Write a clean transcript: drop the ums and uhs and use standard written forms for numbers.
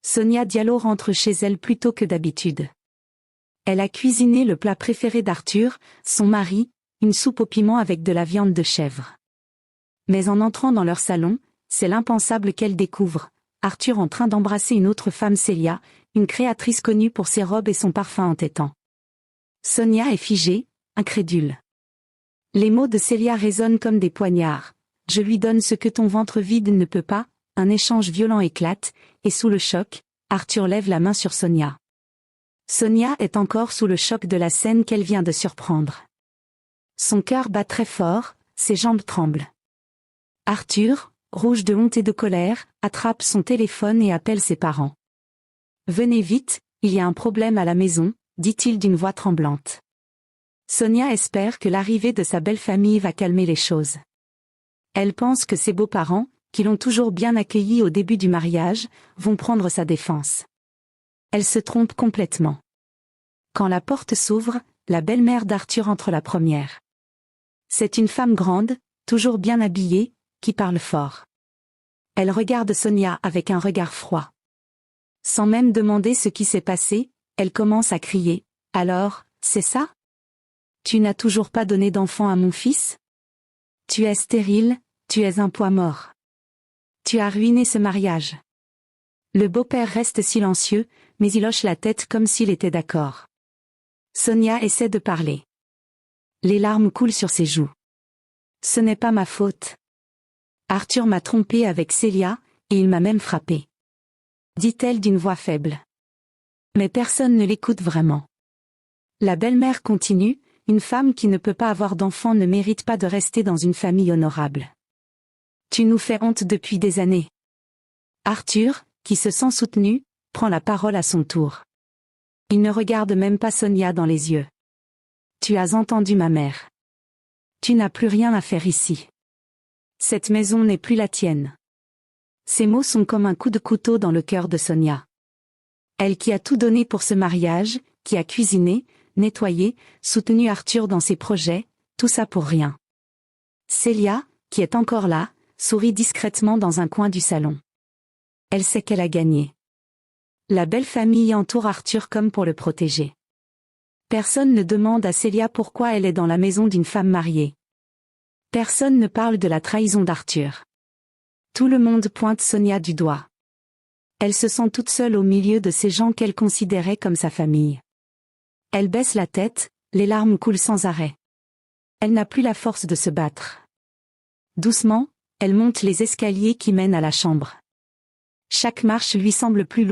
Sonia Diallo rentre chez elle plus tôt que d'habitude. Elle a cuisiné le plat préféré d'Arthur, son mari, une soupe au piment avec de la viande de chèvre. Mais en entrant dans leur salon, c'est l'impensable qu'elle découvre, Arthur en train d'embrasser une autre femme, Célia, une créatrice connue pour ses robes et son parfum entêtant. Sonia est figée, incrédule. Les mots de Célia résonnent comme des poignards. Je lui donne ce que ton ventre vide ne peut pas. Un échange violent éclate, et sous le choc, Arthur lève la main sur Sonia. Sonia est encore sous le choc de la scène qu'elle vient de surprendre. Son cœur bat très fort, ses jambes tremblent. Arthur, rouge de honte et de colère, attrape son téléphone et appelle ses parents. « Venez vite, il y a un problème à la maison », dit-il d'une voix tremblante. Sonia espère que l'arrivée de sa belle famille va calmer les choses. Elle pense que ses beaux-parents, qui l'ont toujours bien accueillie au début du mariage, vont prendre sa défense. Elle se trompe complètement. Quand la porte s'ouvre, la belle-mère d'Arthur entre la première. C'est une femme grande, toujours bien habillée, qui parle fort. Elle regarde Sonia avec un regard froid. Sans même demander ce qui s'est passé, elle commence à crier. « Alors, c'est ça ? Tu n'as toujours pas donné d'enfant à mon fils ? Tu es stérile, tu es un poids mort. Tu as ruiné ce mariage. » Le beau-père reste silencieux, mais il hoche la tête comme s'il était d'accord. Sonia essaie de parler. Les larmes coulent sur ses joues. « Ce n'est pas ma faute. Arthur m'a trompée avec Célia, et il m'a même frappée. » dit-elle d'une voix faible. Mais personne ne l'écoute vraiment. La belle-mère continue, « Une femme qui ne peut pas avoir d'enfant ne mérite pas de rester dans une famille honorable. Tu nous fais honte depuis des années. » Arthur, qui se sent soutenu, prend la parole à son tour. Il ne regarde même pas Sonia dans les yeux. « Tu as entendu ma mère. Tu n'as plus rien à faire ici. Cette maison n'est plus la tienne. » Ces mots sont comme un coup de couteau dans le cœur de Sonia. Elle qui a tout donné pour ce mariage, qui a cuisiné, nettoyé, soutenu Arthur dans ses projets, tout ça pour rien. Célia, qui est encore là, sourit discrètement dans un coin du salon. Elle sait qu'elle a gagné. La belle famille entoure Arthur comme pour le protéger. Personne ne demande à Célia pourquoi elle est dans la maison d'une femme mariée. Personne ne parle de la trahison d'Arthur. Tout le monde pointe Sonia du doigt. Elle se sent toute seule au milieu de ces gens qu'elle considérait comme sa famille. Elle baisse la tête, les larmes coulent sans arrêt. Elle n'a plus la force de se battre. Doucement, elle monte les escaliers qui mènent à la chambre. Chaque marche lui semble plus